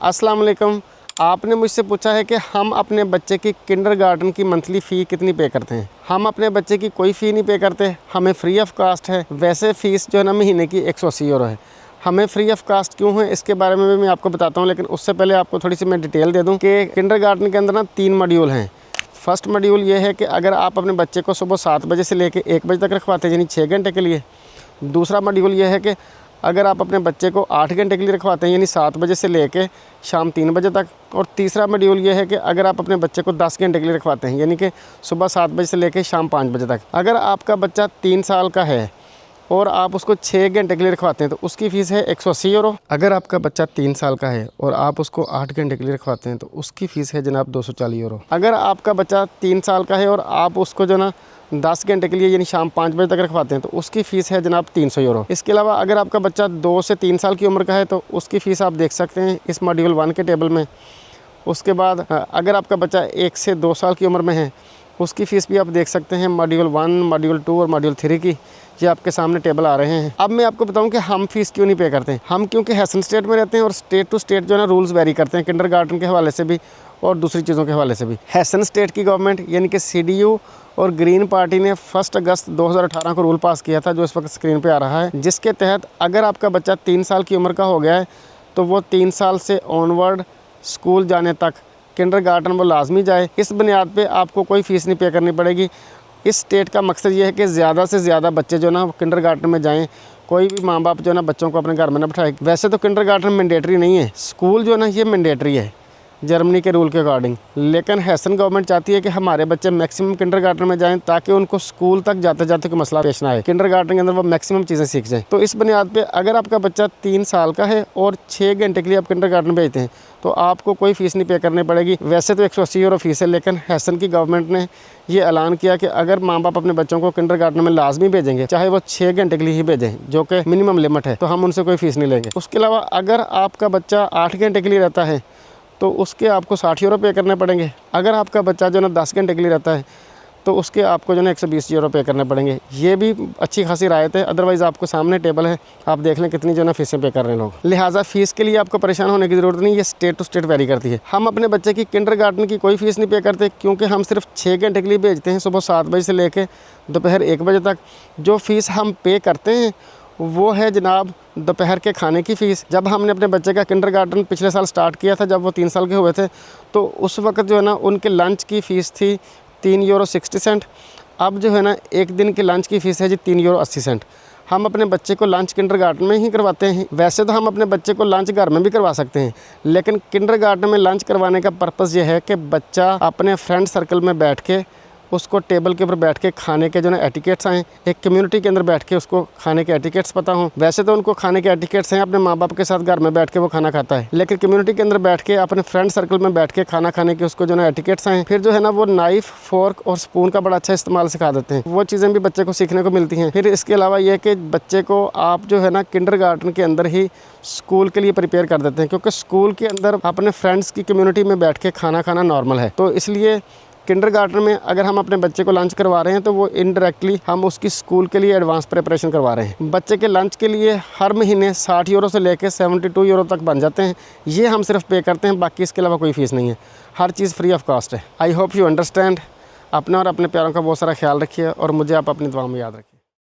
अस्सलाम वालेकुम। आपने मुझसे पूछा है कि हम अपने बच्चे की किंडरगार्टन की मंथली फ़ी कितनी पे करते हैं। हम अपने बच्चे की कोई फ़ी नहीं पे करते, हमें फ्री ऑफ कास्ट है। वैसे फ़ीस जो है ना महीने की 180 यूरो है। हमें फ्री ऑफ कास्ट क्यों है इसके बारे में भी मैं आपको बताता हूँ, लेकिन उससे पहले आपको थोड़ी सी मैं डिटेल दे दूँ कि किंडरगार्टन के अंदर ना 3 मॉड्यूल हैं। फर्स्ट मॉड्यूल ये है कि अगर आप अपने बच्चे को सुबह 7 बजे से लेकर 1 बजे तक रखवाते हैं, यानी 6 घंटे के लिए। दूसरा मॉड्यूल ये है कि अगर आप अपने बच्चे को 8 घंटे के लिए रखवाते हैं, यानी 7 बजे से लेके शाम 3 बजे तक। और तीसरा मॉड्यूल ये है कि अगर आप अपने बच्चे को 10 घंटे के लिए रखवाते हैं, यानी कि सुबह 7 बजे से लेके शाम 5 बजे तक। अगर आपका बच्चा 3 साल का है और आप उसको 6 घंटे के लिए रखवाते हैं तो उसकी फ़ीस है 180 यूरो। अगर आपका बच्चा 3 साल का है और आप उसको 8 घंटे के लिए रखवाते हैं तो उसकी फ़ीस है जनाब 240 यूरो। अगर आपका बच्चा 3 साल का है और आप उसको जो ना 10 घंटे के लिए यानी शाम 5 बजे तक रखवाते हैं तो उसकी फ़ीस है जनाब 300 यूरो। इसके अलावा अगर आपका बच्चा 2 से 3 साल की उम्र का है तो उसकी फ़ीस आप देख सकते हैं इस मॉड्यूल 1 के टेबल में। उसके बाद अगर आपका बच्चा 1 से 2 साल की उम्र में है उसकी फ़ीस भी आप देख सकते हैं मॉड्यूल 1, मॉड्यूल 2 और मॉड्यूल 3 की। ये आपके सामने टेबल आ रहे हैं। अब मैं आपको बताऊं कि हम फ़ीस क्यों नहीं पे करते। हम क्योंकि हेसन स्टेट में रहते हैं और स्टेट टू स्टेट जो है ना रूल्स वेरी करते हैं, किंडरगार्टन के हवाले से भी और दूसरी चीज़ों के हवाले से भी। हेसन स्टेट की गवर्नमेंट यानी कि CDU और ग्रीन पार्टी ने 1 अगस्त 2018 को रूल पास किया था, जो इस वक्त स्क्रीन पे आ रहा है, जिसके तहत अगर आपका बच्चा 3 साल की उम्र का हो गया है तो वो 3 साल से ऑनवर्ड स्कूल जाने तक किंडरगार्टन वो लाजमी जाए। इस बुनियाद पे आपको कोई फ़ीस नहीं पे करनी पड़ेगी। इस स्टेट का मकसद ये है कि ज़्यादा से ज़्यादा बच्चे जो ना किंडरगार्टन में जाएं। कोई भी माँ बाप जो ना बच्चों को अपने घर में ना बिठाए। वैसे तो किंडरगार्टन मैंडेटरी नहीं है, स्कूल जो ना ये मैंडेटरी है जर्मनी के रूल के अकॉर्डिंग, लेकिन हेसन गवर्नमेंट चाहती है कि हमारे बच्चे मैक्सिमम किंडरगार्टन में जाएं ताकि उनको स्कूल तक जाते जाते कोई मसला पेश ना आए, किंडरगार्टन के अंदर वो मैक्सिमम चीज़ें सीख जाएं। तो इस बुनियाद पे अगर आपका बच्चा 3 साल का है और 6 घंटे के लिए आप किंडरगार्टन भेजते हैं तो आपको कोई फ़ीस नहीं पे करनी पड़ेगी। वैसे तो 180 यूरो फ़ीस है, लेकिन हेसन की गवर्नमेंट ने ये ऐलान किया कि अगर माँ बाप अपने बच्चों को किंडरगार्टन में लाजमी भेजेंगे, चाहे वो 6 घंटे के लिए ही भेजें, जो कि मिनिमम लिमिट है, तो हम उनसे कोई फ़ीस नहीं लेंगे। उसके अलावा अगर आपका बच्चा 8 घंटे के लिए रहता है तो उसके आपको 60 यूरो पे करने पड़ेंगे। अगर आपका बच्चा जो ना 10 घंटे के लिए रहता है तो उसके आपको जो ना 120 यूरो पे करने पड़ेंगे। ये भी अच्छी खासी रायत है, अदरवाइज़ आपको सामने टेबल है, आप देख लें कितनी जो ना फ़ीसें पे कर रहे हैं लोग। लिहाजा फ़ीस के लिए आपको परेशान होने की ज़रूरत नहीं, ये स्टेट टू स्टेट वेरी करती है। हम अपने बच्चे की किंडरगार्टन की कोई फ़ीस नहीं पे करते क्योंकि हम सिर्फ 6 घंटे के लिए भेजते हैं, सुबह 7 बजे से लेकर दोपहर 1 बजे तक। जो फ़ीस हम पे करते हैं वो है जनाब दोपहर के खाने की फ़ीस। जब हमने अपने बच्चे का किंडरगार्टन पिछले साल स्टार्ट किया था, जब वो 3 साल के हुए थे, तो उस वक्त जो है ना उनके लंच की फ़ीस थी 3 यूरो 60 सेंट। अब जो है ना एक दिन के लंच की फ़ीस है जी 3 यूरो 80 सेंट। हम अपने बच्चे को लंच किंडरगार्टन में ही करवाते हैं। वैसे तो हम अपने बच्चे को लंच घर में भी करवा सकते हैं, लेकिन किंडरगार्टन में लंच करवाने का पर्पज़ ये है कि बच्चा अपने फ्रेंड सर्कल में बैठ के उसको टेबल के ऊपर बैठ के खाने के जो ना एटिकेट्स आएँ, एक कम्युनिटी के अंदर बैठ के उसको खाने के एटिकेट्स पता हों। वैसे तो उनको खाने के एटिकेट्स हैं, अपने माँ बाप के साथ घर में बैठ के वो खाना खाता है, लेकिन कम्युनिटी के अंदर बैठ के अपने फ्रेंड सर्कल में बैठ के खाना खाने के उसको जो ना एटिकेट्स आएँ। फिर जो है ना वो नाइफ़, फोर्क और स्पून का बड़ा अच्छा इस्तेमाल सिखा देते हैं। वो चीज़ें भी बच्चे को सीखने को मिलती हैं। फिर इसके अलावा ये कि बच्चे को आप जो है ना किंडरगार्टन के अंदर ही स्कूल के लिए प्रिपेयर कर देते हैं, क्योंकि स्कूल के अंदर अपने फ्रेंड्स की कम्युनिटी में बैठ के खाना खाना नॉर्मल है। तो इसलिए किंडरगार्टन में अगर हम अपने बच्चे को लंच करवा रहे हैं तो वो इनडायरेक्टली हम उसकी स्कूल के लिए एडवांस प्रिपरेशन करवा रहे हैं। बच्चे के लंच के लिए हर महीने 60 यूरो से लेकर 72 यूरो तक बन जाते हैं। ये हम सिर्फ पे करते हैं, बाकी इसके अलावा कोई फ़ीस नहीं है। हर चीज़ फ्री ऑफ कॉस्ट है। I hope you understand. अपना और अपने प्यारों का बहुत सारा ख्याल रखिए और मुझे आप अपनी दुआ में याद रखिए।